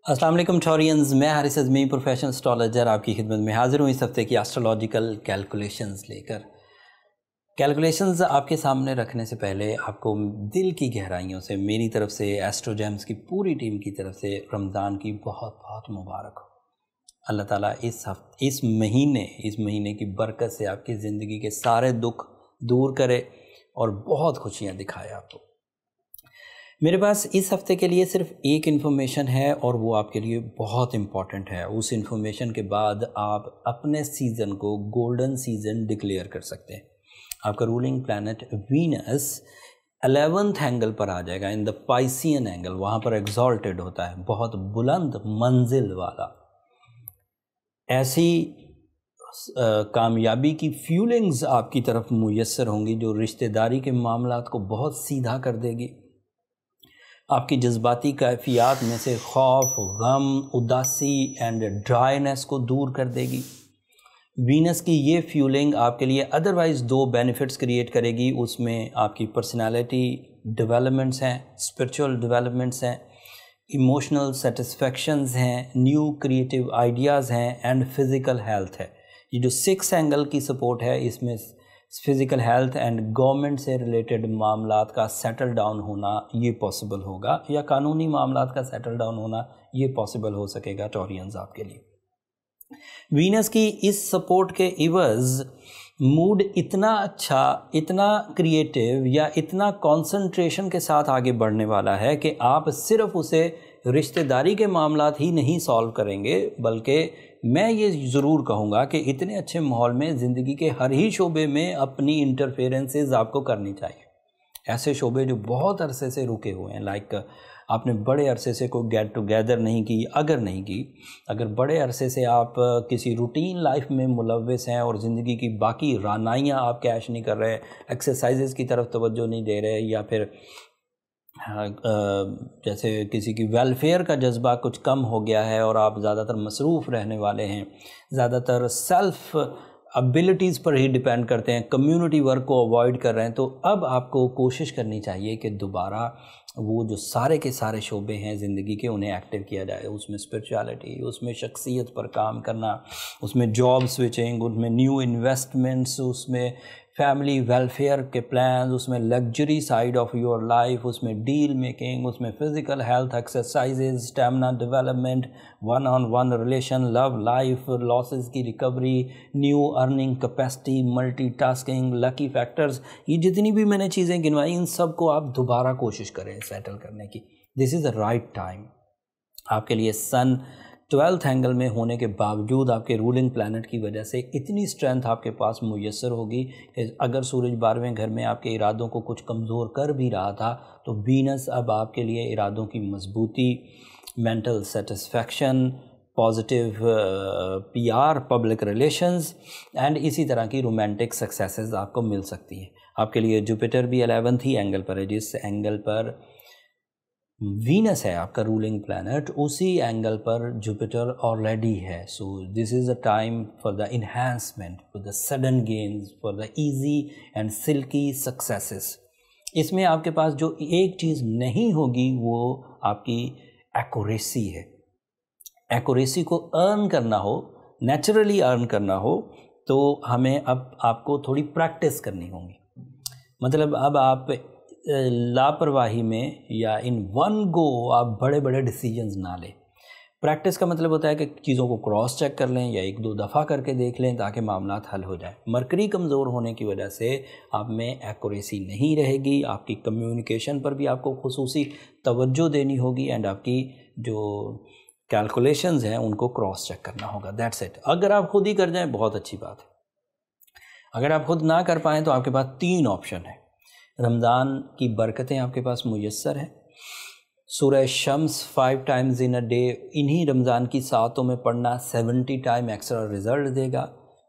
अस्सलाम वालेकुम टॉरियंस, मैं हारिस अज़मी प्रोफेशनल एस्ट्रोलॉजर आपकी खिदमत में हाज़िर हूँ इस हफ्ते की एस्ट्रोलॉजिकल कैलकुलेशंस लेकर। कैलकुलेशंस आपके सामने रखने से पहले आपको दिल की गहराइयों से मेरी तरफ से, एस्ट्रोजेम्स की पूरी टीम की तरफ से रमज़ान की बहुत बहुत मुबारक हो। अल्लाह ताला इस महीने की बरकत से आपकी ज़िंदगी के सारे दुख दूर करे और बहुत खुशियाँ दिखाए आपको। मेरे पास इस हफ़्ते के लिए सिर्फ एक इन्फॉर्मेशन है और वो आपके लिए बहुत इम्पॉर्टेंट है। उस इन्फॉर्मेशन के बाद आप अपने सीज़न को गोल्डन सीज़न डिक्लेयर कर सकते हैं। आपका ruling planet Venus 11th angle पर आ जाएगा, इन द पाइसियन एंगल। वहाँ पर एग्जॉल्टेड होता है, बहुत बुलंद मंजिल वाला। ऐसी कामयाबी की फीलिंग्स आपकी तरफ मुयस्सर होंगी जो रिश्तेदारी के मामलात को बहुत सीधा कर देगी। आपकी जज्बाती कैफियत में से खौफ, गम, उदासी एंड ड्राइनेस को दूर कर देगी। वीनस की ये फ्यूलिंग आपके लिए अदरवाइज़ दो बेनिफिट्स क्रिएट करेगी। उसमें आपकी पर्सनालिटी डेवलपमेंट्स हैं, स्पिरिचुअल डेवलपमेंट्स हैं, इमोशनल सेटिस्फैक्शंस हैं, न्यू क्रिएटिव आइडियाज़ हैं एंड फिज़िकल हेल्थ है। ये जो 6 एंगल की सपोर्ट है, इसमें फिज़िकल हेल्थ एंड गवर्नमेंट से रिलेटेड मामलात का सेटल डाउन होना ये पॉसिबल होगा, या कानूनी मामलात का सेटल डाउन होना ये पॉसिबल हो सकेगा टॉरियंस आपके लिए। वीनस की इस सपोर्ट के इवज़ मूड इतना अच्छा, इतना क्रिएटिव या इतना कंसंट्रेशन के साथ आगे बढ़ने वाला है कि आप सिर्फ उसे रिश्तेदारी के मामलात ही नहीं सॉल्व करेंगे, बल्कि मैं ये ज़रूर कहूँगा कि इतने अच्छे माहौल में ज़िंदगी के हर ही शोबे में अपनी इंटरफेरेंसेस आपको करनी चाहिए। ऐसे शोबे जो बहुत अरसे से रुके हुए हैं, लाइक आपने बड़े अरसे से कोई गेट टुगेदर नहीं की, अगर बड़े अरसे से आप किसी रूटीन लाइफ में मुलव्वस हैं और ज़िंदगी की बाकी रानाइयाँ आप कैश नहीं कर रहे, एक्सरसाइजेस की तरफ तवज्जो नहीं दे रहे, या फिर जैसे किसी की वेलफेयर का जज्बा कुछ कम हो गया है और आप ज़्यादातर मसरूफ़ रहने वाले हैं, ज़्यादातर सेल्फ़ एबिलिटीज़ पर ही डिपेंड करते हैं, कम्युनिटी वर्क को अवॉइड कर रहे हैं, तो अब आपको कोशिश करनी चाहिए कि दोबारा वो जो सारे के सारे शोबे हैं ज़िंदगी के, उन्हें एक्टिव किया जाए। उसमें स्पिरिचुअलिटी, उसमें शख्सियत पर काम करना, उसमें जॉब स्विचिंग, उसमें न्यू इन्वेस्टमेंट्स, उसमें फैमिली वेलफेयर के प्लान्स, उसमें luxury side of your life, उसमें डील मेकिंग, उसमें physical health exercises, stamina development, one on one relation, love life, losses की recovery, new earning capacity, multitasking, lucky factors, ये जितनी भी मैंने चीज़ें गिनवाई, इन सब को आप दोबारा कोशिश करें सेटल करने की। This is the right time आपके लिए। सन 12th एंगल में होने के बावजूद आपके रूलिंग प्लैनेट की वजह से इतनी स्ट्रेंथ आपके पास मुयस्सर होगी कि अगर सूरज 12वें घर में आपके इरादों को कुछ कमज़ोर कर भी रहा था, तो वीनस अब आपके लिए इरादों की मजबूती, mental satisfaction, positive PR, public relations and इसी तरह की रोमांटिक सक्सेसेस आपको मिल सकती हैं। आपके लिए जुपिटर भी 11th ही एंगल पर है। जिस एंगल पर वीनस है आपका रूलिंग प्लैनेट, उसी एंगल पर जुपिटर ऑलरेडी है। So this is a time for the enhancement, for the sudden gains, for the easy and silkie successes. इसमें आपके पास जो एक चीज़ नहीं होगी वो आपकी एक्यूरेसी है। एक्यूरेसी को अर्न करना हो, नेचुरली अर्न करना हो, तो हमें अब आपको थोड़ी प्रैक्टिस करनी होगी। मतलब अब आप लापरवाही में या इन वन गो आप बड़े बड़े डिसीजंस ना लें। प्रैक्टिस का मतलब होता है कि चीज़ों को क्रॉस चेक कर लें या 1-2 दफ़ा करके देख लें ताकि मामलात हल हो जाए। मरकरी कमज़ोर होने की वजह से आप में एक्यूरेसी नहीं रहेगी। आपकी कम्युनिकेशन पर भी आपको खुसूसी तवज्जो देनी होगी एंड आपकी जो कैलकुलेशंस हैं उनको क्रॉस चेक करना होगा। That's it. अगर आप खुद ही कर जाएं बहुत अच्छी बात है। अगर आप खुद ना कर पाएँ तो आपके पास 3 ऑप्शन है। रमज़ान की बरकतें आपके पास मुयस्सर हैं। सूरह Shams 5 times in a day, इन्हीं रमज़ान की सातों में पढ़ना 70 टाइम एक्स्ट्रा रिज़ल्ट देगा।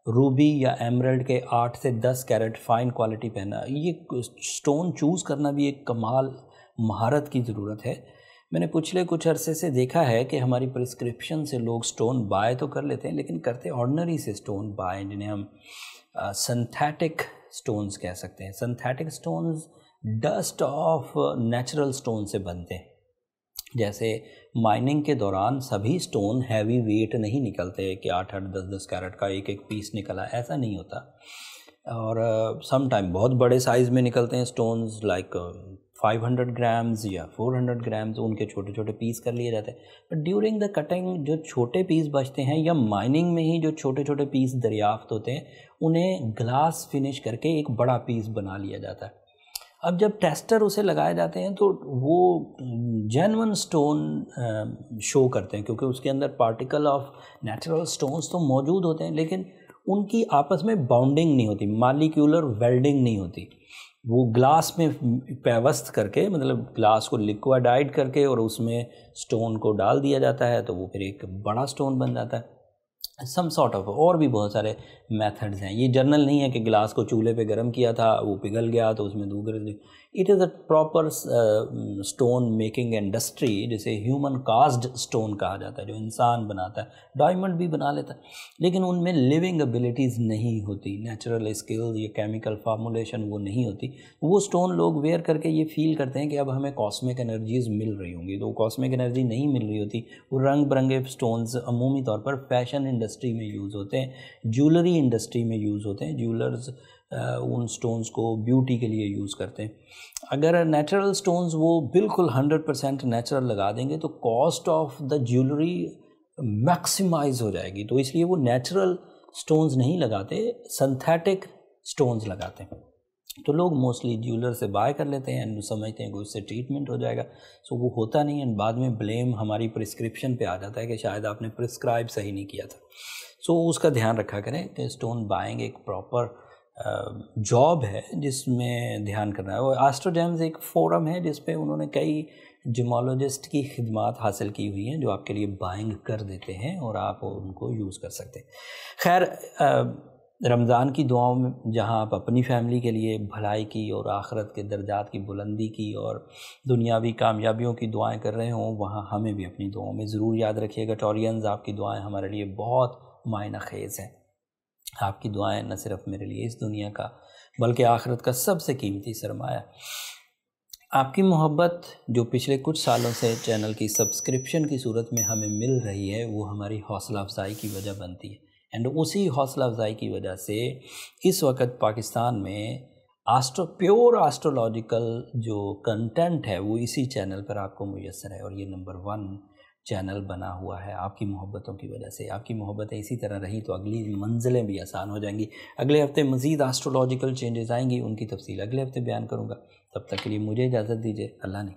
रूबी या एमरल्ड के 8 से 10 कैरेट फ़ाइन क्वालिटी पहना, ये स्टोन चूज़ करना भी एक कमाल महारत की ज़रूरत है। मैंने पिछले कुछ अरसे से देखा है कि हमारी प्रिस्क्रिप्शन से लोग स्टोन बाय तो कर लेते हैं, लेकिन करते ऑर्डिनरी से स्टोन बाय, जिन्हें हम सिंथेटिक स्टोन्स कह सकते हैं। Synthetic stones dust of natural stone से बनते हैं। جیسے مائننگ کے دوران سبھی سٹون ہیوی ویٹ نہیں نکلتے کہ 8-8 10-10 کیرٹ کا ایک ایک پیس نکلا، ایسا نہیں ہوتا، اور سم ٹائم بہت بڑے سائز میں نکلتے ہیں سٹونز لائک 500 گرامز یا 400 گرامز، ان کے چھوٹے چھوٹے پیس کر لیے جاتے ہیں. بٹ ڈیورنگ دا کٹنگ جو چھوٹے پیس بچتے ہیں یا مائننگ میں ہی جو چھوٹے چھوٹے پیس دریافت ہوتے ہیں انہیں گلاس فنش کر کے ایک بڑا پیس بنا لیا جاتا ہے. اب جب ٹیسٹر اسے لگائے جاتے ہیں تو وہ جینون سٹون شو کرتے ہیں، کیونکہ اس کے اندر پارٹیکل آف نیچرل سٹونز تو موجود ہوتے ہیں لیکن ان کی آپس میں باؤنڈنگ نہیں ہوتی، مالیکیولر ویلڈنگ نہیں ہوتی. وہ گلاس میں پیوست کر کے، مطلب گلاس کو لیکویڈائڈ کر کے اور اس میں سٹون کو ڈال دیا جاتا ہے تو وہ پھر ایک بڑا سٹون بن جاتا ہے. سم سارٹ آف، اور بھی بہت سارے میتھڈز ہیں. یہ جرنل نہیں ہے کہ گلاس کو چولہے پہ گرم کیا تھا وہ پگھل گیا تو اس میں دوسرے. It is a proper stone making industry جسے ہیومن کاسڈ سٹون کہا جاتا ہے، جو انسان بناتا ہے. ڈائمنڈ بھی بنا لیتا ہے لیکن ان میں لیونگ ابیلٹیز نہیں ہوتی، نیچرل اسکلز یا کیمیکل فارمولیشن وہ نہیں ہوتی. وہ سٹون لوگ ویئر کر کے یہ فیل کرتے ہیں کہ اب ہمیں کاسمک انرجیز مل رہی ہوں گی، تو وہ کاسمک انرجی نہیں مل رہی ہوتی. وہ رنگ برنگے سٹونز عمومی طور پر فیشن انڈسٹری میں یوز ہوتے ہیں، جیولری انڈسٹری میں یوز ہوتے ہیں. جیولرز ان سٹونز کو بیوٹی کے لیے یوز کرتے ہیں. اگر نیچرل سٹونز وہ بالکل 100% نیچرل لگا دیں گے تو cost of the jewellery maximise ہو جائے گی، تو اس لیے وہ نیچرل سٹونز نہیں لگاتے، سنتھیٹک سٹونز لگاتے ہیں. تو لوگ موسٹلی جیولر سے بائی کر لیتے ہیں اینڈ سمجھتے ہیں کہ اس سے ٹریٹمنٹ ہو جائے گا. سو وہ ہوتا نہیں ہے، بعد میں بلیم ہماری پرسکرپشن پہ آ جاتا ہے کہ شاید آپ نے پرسکرائب صحیح نہیں کیا تھا. سو اس کا دھیان رکھا کریں کہ سٹون بائنگ ایک پراپر جاب ہے جس میں دھیان کرنا ہے. اور آسٹروجیمز ایک فورم ہے جس پہ انہوں نے کئی جیمالوجسٹ کی خدمات حاصل کی ہوئی ہیں جو آپ کے لیے بائنگ کر دیتے ہیں اور آپ ان کو یوز کر سکتے ہیں. خیر، رمضان کی دعاؤں میں جہاں آپ اپنی فیملی کے لیے بھلائی کی اور آخرت کے درجات کی بلندی کی اور دنیاوی کامیابیوں کی دعائیں کر رہے ہوں، وہاں ہمیں بھی اپنی دعاؤں میں ضرور یاد رکھیے گا. ٹورینز، آپ کی دعائیں ہمارے لیے بہت معنی خیز ہیں. آپ کی دعائیں نہ صرف میرے لیے اس دنیا کا بلکہ آخرت کا سب سے قیمتی سرمایہ. آپ کی محبت جو پچھلے کچھ سالوں سے چینل کی سبسکرپشن کی صورت میں ہمیں مل رہی ہے وہ ہماری حوصلہ افزائی کی وجہ بنتی ہے. اینڈ اسی حوصلہ افزائی کی وجہ سے اس وقت پاکستان میں پیور آسٹرولوجیکل جو کنٹینٹ ہے وہ اسی چینل پر آپ کو میسر ہے، اور یہ نمبر 1 چینل بنا ہوا ہے آپ کی محبتوں کی وجہ سے. آپ کی محبتیں اسی طرح رہیں تو اگلی منزلیں بھی آسان ہو جائیں گی. اگلے ہفتے مزید آسٹرولوجیکل چینجز آئیں گی، ان کی تفصیل اگلے ہفتے بیان کروں گا. تب تک کے لیے مجھے اجازت دیجیے. اللہ نے